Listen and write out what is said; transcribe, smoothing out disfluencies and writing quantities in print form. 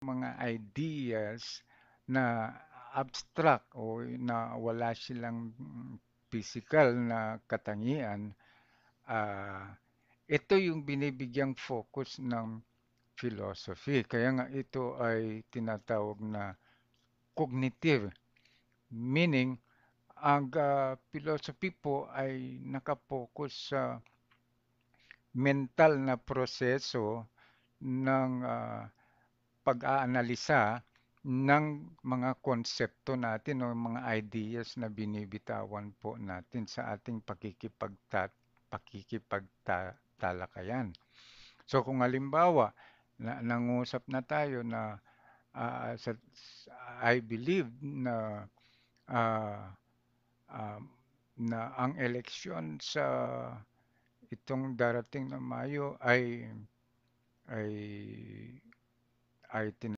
mga ideas na abstract o na wala silang physical na katangian, ah, ito yung binibigyang focus ng philosophy. Kaya nga ito ay tinatawag na cognitive, meaning ang philosophy po ay nakapokus sa mental na proseso ng pag-aanalisa ng mga konsepto natin o mga ideas na binibitawan po natin sa ating pakikipagtalakayan. So kung halimbawa, nangusap na tayo na I believe na ah, ah, na ang eleksyon sa itong darating na Mayo ay ay